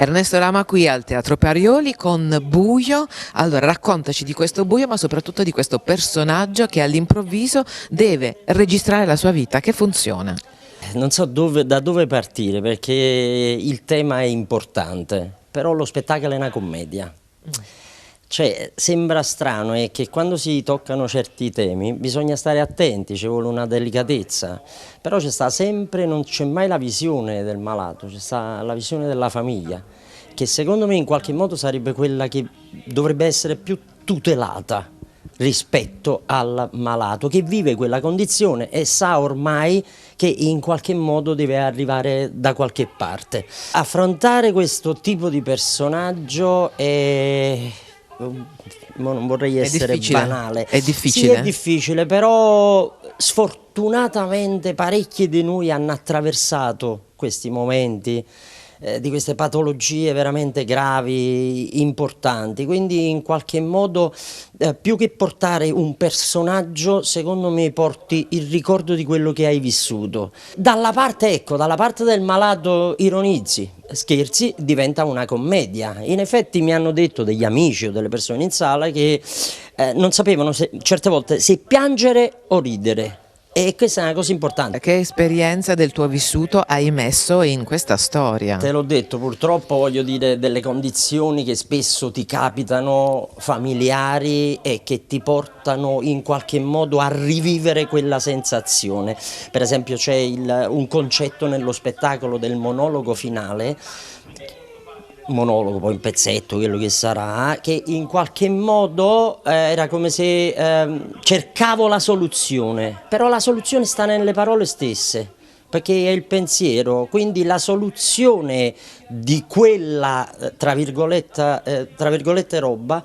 Ernesto Lama qui al Teatro Parioli con Buio. Allora raccontaci di questo Buio, ma soprattutto di questo personaggio che all'improvviso deve registrare la sua vita. Che funziona? Non so da dove partire perché il tema è importante, però lo spettacolo è una commedia. Cioè, sembra strano è che quando si toccano certi temi bisogna stare attenti, ci vuole una delicatezza, però c'è sta sempre, non c'è mai la visione del malato, c'è sta la visione della famiglia, che secondo me in qualche modo sarebbe quella che dovrebbe essere più tutelata rispetto al malato che vive quella condizione e sa ormai che in qualche modo deve arrivare da qualche parte. Affrontare questo tipo di personaggio è... non vorrei essere banale. È difficile. Sì, è difficile, però sfortunatamente parecchi di noi hanno attraversato questi momenti di queste patologie veramente gravi, importanti, quindi in qualche modo più che portare un personaggio, secondo me porti il ricordo di quello che hai vissuto. Dalla parte, ecco, dalla parte del malato ironizzi, scherzi, diventa una commedia. In effetti mi hanno detto degli amici o delle persone in sala che non sapevano certe volte se piangere o ridere. E questa è una cosa importante. Che esperienza del tuo vissuto hai messo in questa storia? Te l'ho detto, purtroppo voglio dire delle condizioni che spesso ti capitano familiari e che ti portano in qualche modo a rivivere quella sensazione. Per esempio c'è un concetto nello spettacolo del monologo finale, monologo, poi un pezzetto, quello che sarà, che in qualche modo era come se cercavo la soluzione, però la soluzione sta nelle parole stesse, perché è il pensiero, quindi la soluzione di quella, tra virgolette, roba,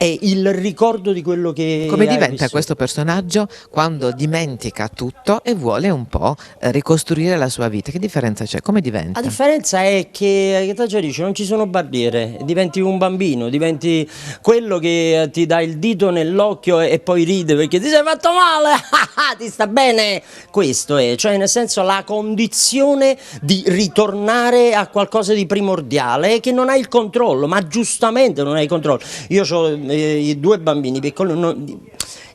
è il ricordo di quello che Come hai diventa vissuto. questo personaggio quando dimentica tutto e vuole un po' ricostruire la sua vita? Che differenza c'è? Come diventa? La differenza è che tu già dici, non ci sono barriere, diventi un bambino, diventi quello che ti dà il dito nell'occhio e poi ride perché ti sei fatto male, ti sta bene. Questo è, cioè nel senso la condizione di ritornare a qualcosa di primordiale che non hai il controllo, ma giustamente non hai il controllo. Io ho i due bambini piccoli,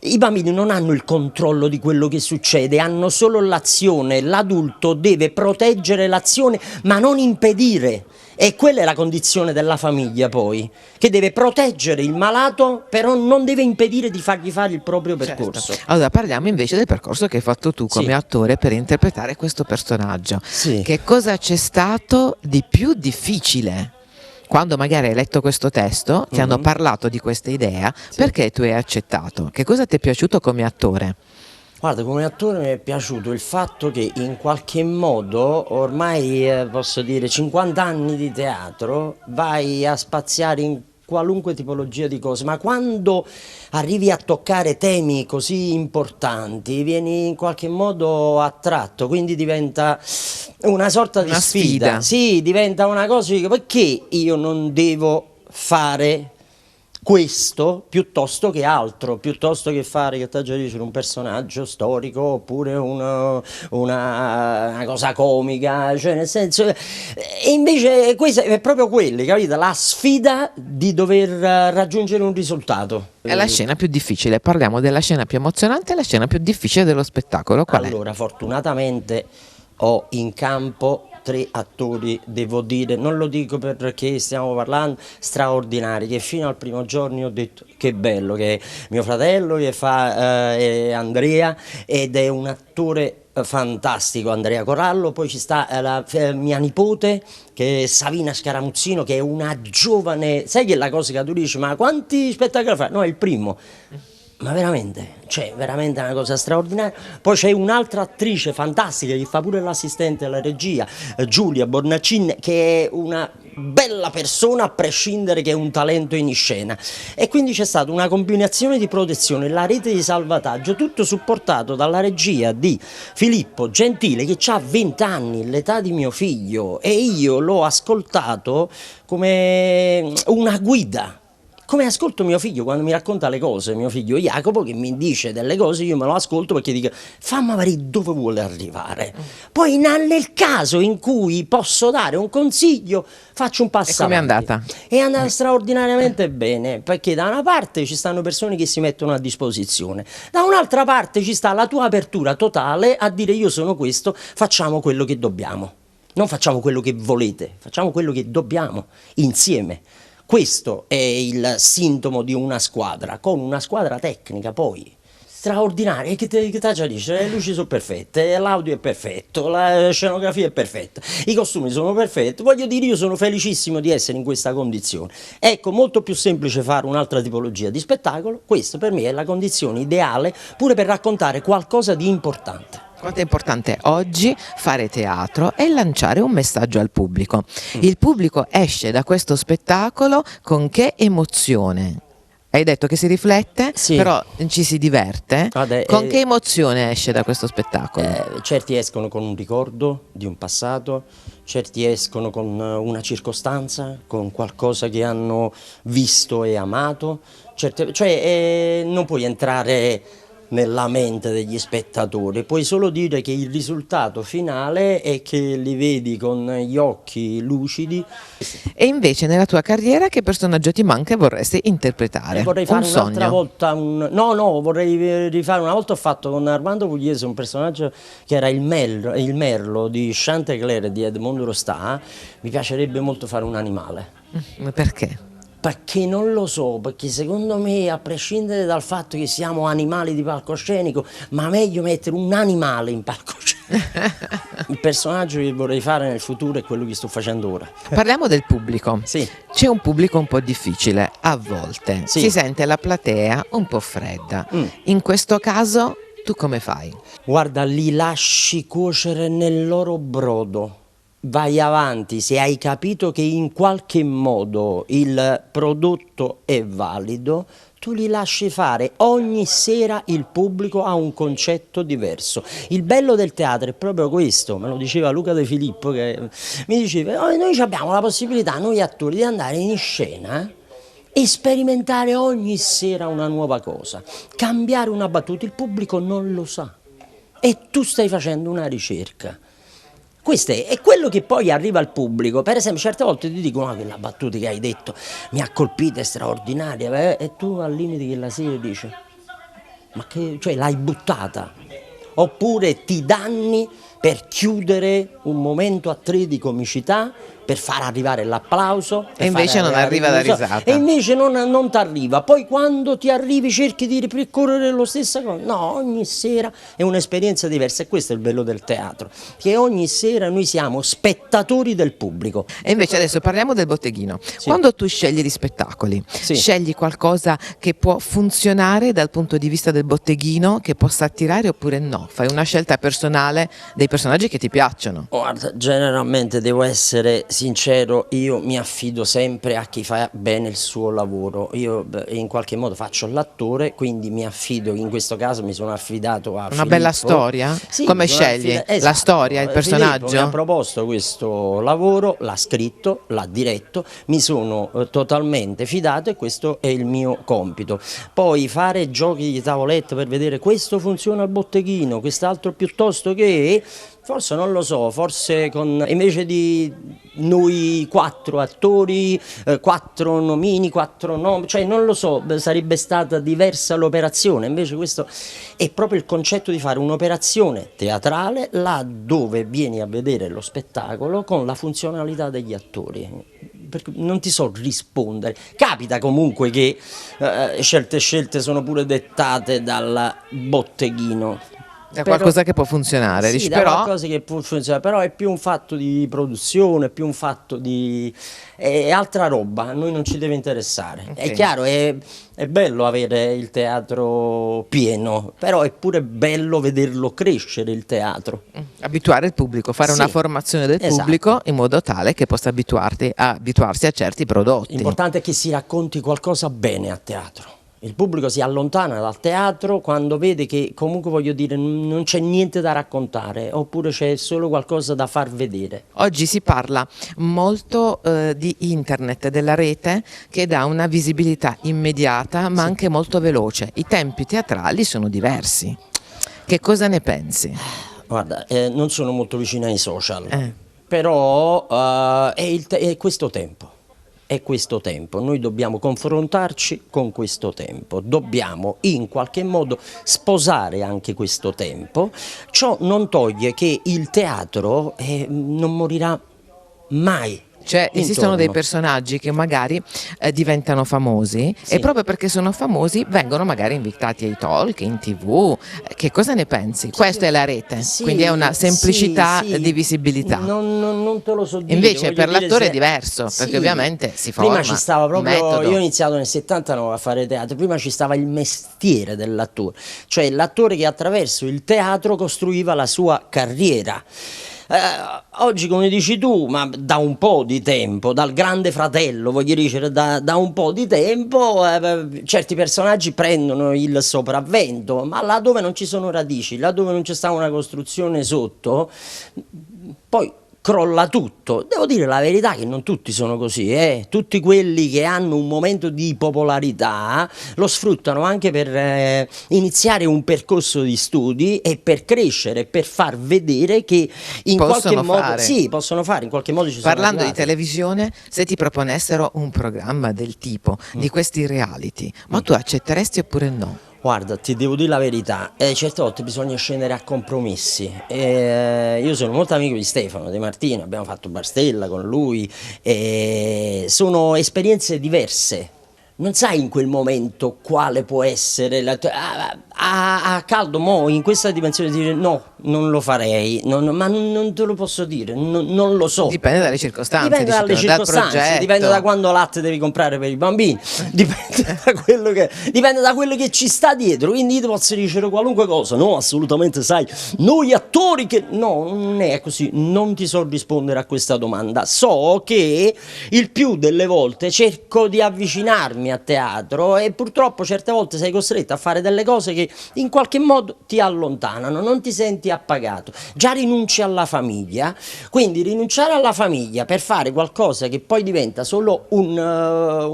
i bambini non hanno il controllo di quello che succede, hanno solo l'azione, l'adulto deve proteggere l'azione ma non impedire. E quella è la condizione della famiglia poi, che deve proteggere il malato però non deve impedire di fargli fare il proprio percorso. Certo. Allora parliamo invece del percorso che hai fatto tu come attore per interpretare questo personaggio. Sì. Che cosa c'è stato di più difficile? Quando magari hai letto questo testo, ti hanno parlato di questa idea, perché tu hai accettato? Che cosa ti è piaciuto come attore? Guarda, come attore mi è piaciuto il fatto che in qualche modo, ormai posso dire 50 anni di teatro, vai a spaziare in qualunque tipologia di cose, ma quando arrivi a toccare temi così importanti vieni in qualche modo attratto, quindi diventa una sorta di sfida. Sì, diventa una cosa, perché io non devo fare questo piuttosto che altro, piuttosto che fare, che già dice, un personaggio storico oppure una cosa comica, cioè nel senso, e invece questa è proprio quello, capite? La sfida di dover raggiungere un risultato. È la scena più difficile, parliamo della scena più emozionante e la scena più difficile dello spettacolo, qual è? Allora, fortunatamente ho in campo 3 attori, devo dire, non lo dico perché stiamo parlando, straordinari, che fino al primo giorno ho detto che bello, che è mio fratello che fa Andrea, ed è un attore fantastico, Andrea Corallo. Poi ci sta mia nipote che è Savina Scaramuzzino, che è una giovane, sai che è la cosa che tu dici, ma quanti spettacoli fa? No, è il primo. Ma veramente, cioè veramente una cosa straordinaria. Poi c'è un'altra attrice fantastica che fa pure l'assistente alla regia, Giulia Bornacin, che è una bella persona a prescindere, che è un talento in scena. E quindi c'è stata una combinazione di protezione, la rete di salvataggio, tutto supportato dalla regia di Filippo Gentile, che ha 20 anni, l'età di mio figlio, e io l'ho ascoltato come una guida. Come ascolto mio figlio quando mi racconta le cose, mio figlio Jacopo, che mi dice delle cose, io me lo ascolto perché dico fammi vedere dove vuole arrivare. Poi nel caso in cui posso dare un consiglio faccio un passo E com'è avanti. andata? È andata straordinariamente bene, perché da una parte ci stanno persone che si mettono a disposizione, da un'altra parte ci sta la tua apertura totale a dire io sono questo, facciamo quello che dobbiamo. Non facciamo quello che volete, facciamo quello che dobbiamo, insieme. Questo è il sintomo di una squadra, con una squadra tecnica poi straordinaria. E che te già dice? Le luci sono perfette, l'audio è perfetto, la scenografia è perfetta, i costumi sono perfetti. Voglio dire, io sono felicissimo di essere in questa condizione. Ecco, molto più semplice fare un'altra tipologia di spettacolo. Questo per me è la condizione ideale pure per raccontare qualcosa di importante. Quanto è importante oggi fare teatro e lanciare un messaggio al pubblico. Il pubblico esce da questo spettacolo con che emozione? Hai detto che si riflette, Sì. però ci si diverte. Guarda, Con che emozione esce da questo spettacolo? Certi escono con un ricordo di un passato, certi escono con una circostanza, con qualcosa che hanno visto e amato, non puoi entrare nella mente degli spettatori, puoi solo dire che il risultato finale è che li vedi con gli occhi lucidi. E invece nella tua carriera che personaggio ti manca e vorresti interpretare? Vorrei fare Un un'altra sogno. volta no, vorrei rifare una volta. Ho fatto con Armando Pugliese un personaggio che era il Merlo di Chantecler di Edmondo Rostà. Mi piacerebbe molto fare un animale. Perché? Perché non lo so, perché secondo me, a prescindere dal fatto che siamo animali di palcoscenico, ma meglio mettere un animale in palcoscenico. Il personaggio che vorrei fare nel futuro è quello che sto facendo ora. Parliamo del pubblico. Sì. C'è un pubblico un po' difficile, a volte. Sì. Si sente la platea un po' fredda. In questo caso tu come fai? Guarda, li lasci cuocere nel loro brodo. Vai avanti, se hai capito che in qualche modo il prodotto è valido, tu li lasci fare. Ogni sera il pubblico ha un concetto diverso. Il bello del teatro è proprio questo, me lo diceva Luca De Filippo, che mi diceva noi abbiamo la possibilità, noi attori, di andare in scena e sperimentare ogni sera una nuova cosa, cambiare una battuta, il pubblico non lo sa e tu stai facendo una ricerca. Questo è quello che poi arriva al pubblico. Per esempio, certe volte ti dicono quella battuta che hai detto mi ha colpito, è straordinaria, e tu al limite che la sera dici ma che, cioè l'hai buttata, oppure ti danni per chiudere un momento a tre di comicità, per far arrivare l'applauso E invece non arriva la risata. e invece non ti arriva. Poi quando ti arrivi cerchi di ripercorrere lo stesso cosa. No, ogni sera è un'esperienza diversa e questo è il bello del teatro, che ogni sera noi siamo spettatori del pubblico. E invece adesso parliamo del botteghino. Quando tu scegli gli spettacoli, Sì. scegli qualcosa che può funzionare dal punto di vista del botteghino, che possa attirare oppure no? Fai una scelta personale dei personaggi che ti piacciono. Guarda, generalmente devo essere sincero, io mi affido sempre a chi fa bene il suo lavoro. Io in qualche modo faccio l'attore, quindi mi affido, in questo caso mi sono affidato a Una bella Filippo. storia? Sì, Come mi sono scegli? La esatto. storia, il personaggio? Filippo mi ha proposto questo lavoro, l'ha scritto, l'ha diretto, mi sono totalmente fidato e questo è il mio compito. Poi fare giochi di tavoletta per vedere questo funziona al botteghino, quest'altro piuttosto che... Forse non lo so, forse invece di noi 4 attori, 4 nomini, 4 nomi, cioè non lo so, sarebbe stata diversa l'operazione. Invece questo è proprio il concetto di fare un'operazione teatrale là dove vieni a vedere lo spettacolo con la funzionalità degli attori. Perché non ti so rispondere. Capita comunque che scelte sono pure dettate dal botteghino. È qualcosa che può funzionare, Sì, dici, da però qualcosa che può funzionare, però è più un fatto di produzione, è più un fatto di... è altra roba, a noi non ci deve interessare. Ok. È chiaro, è bello avere il teatro pieno, però è pure bello vederlo crescere il teatro. abituare il pubblico, fare Sì, una formazione del esatto. pubblico in modo tale che possa abituarsi a certi prodotti. L'importante è che si racconti qualcosa bene a teatro. Il pubblico si allontana dal teatro quando vede che comunque, voglio dire, non c'è niente da raccontare, oppure c'è solo qualcosa da far vedere. Oggi si parla molto di internet, della rete, che dà una visibilità immediata ma anche molto veloce. I tempi teatrali sono diversi. Che cosa ne pensi? Guarda, non sono molto vicino ai social, però è questo tempo. È questo tempo, noi dobbiamo confrontarci con questo tempo, dobbiamo in qualche modo sposare anche questo tempo. Ciò non toglie che il teatro non morirà mai. Cioè esistono dei intorno. personaggi che magari diventano famosi Sì. e proprio perché sono famosi vengono magari invitati ai talk, in TV. Che cosa ne pensi? Questa è la rete, Sì, quindi è una semplicità sì, sì. di visibilità. Non te lo so dire. Invece voglio per dire, l'attore se- è diverso, sì. perché ovviamente si forma Prima ci stava un proprio, metodo. io ho iniziato nel 79 a fare teatro, prima ci stava il mestiere dell'attore, cioè l'attore che attraverso il teatro costruiva la sua carriera. Oggi, come dici tu, ma da un po' di tempo, dal Grande Fratello, voglio dire, da un po' di tempo, certi personaggi prendono il sopravvento, ma là dove non ci sono radici, là dove non c'è stata una costruzione sotto, poi crolla tutto. Devo dire la verità che non tutti sono così, tutti quelli che hanno un momento di popolarità lo sfruttano anche per iniziare un percorso di studi e per crescere, per far vedere che in Possono qualche modo fare. sì, possono fare, in qualche modo ci sono Parlando di arrivati. televisione, se ti proponessero un programma del tipo di questi reality, ma tu accetteresti oppure no? Guarda, ti devo dire la verità, certe volte bisogna scendere a compromessi. Io sono molto amico di Stefano De Martino, abbiamo fatto Barstella con lui, sono esperienze diverse. Non sai in quel momento quale può essere a caldo, in questa dimensione dire no, non lo farei, ma non te lo posso dire, non lo so. Dipende dalle circostanze, Dipende dici dalle tu, dal circostanze, progetto. dipende da quando latte devi comprare per i bambini, dipende da quello che ci sta dietro. Quindi io ti posso dire qualunque cosa, no, assolutamente, sai, noi attori che no, non è così, non ti so rispondere a questa domanda. So che il più delle volte cerco di avvicinarmi a teatro e purtroppo certe volte sei costretto a fare delle cose che in qualche modo ti allontanano, non ti senti appagato, già rinunci alla famiglia, quindi rinunciare alla famiglia per fare qualcosa che poi diventa solo una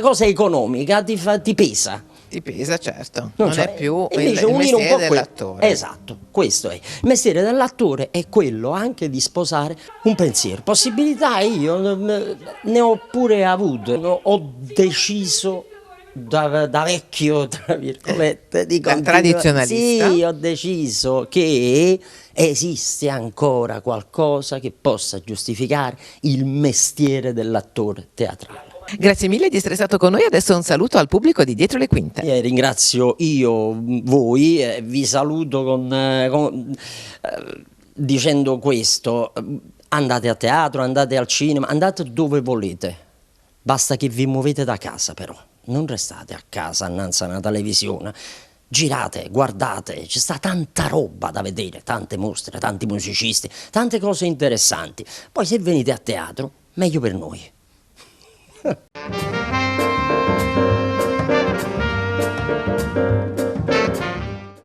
cosa economica ti pesa. Ti pesa, certo, Non non so, è più e invece il unire un mestiere po' dell'attore. Esatto, questo è. Il mestiere dell'attore è quello anche di sposare un pensiero. Possibilità io ne ho pure avute, ho deciso da vecchio, tra virgolette, di Da tradizionalista? Sì, ho deciso che esiste ancora qualcosa che possa giustificare il mestiere dell'attore teatrale. Grazie mille di essere stato con noi, adesso un saluto al pubblico di Dietro le Quinte. Ringrazio io voi, vi saluto dicendo questo: andate a teatro, andate al cinema, andate dove volete, basta che vi muovete da casa, però non restate a casa innanzi a una televisione. Girate, guardate, ci sta tanta roba da vedere, tante mostre, tanti musicisti, tante cose interessanti. Poi se venite a teatro, meglio per noi.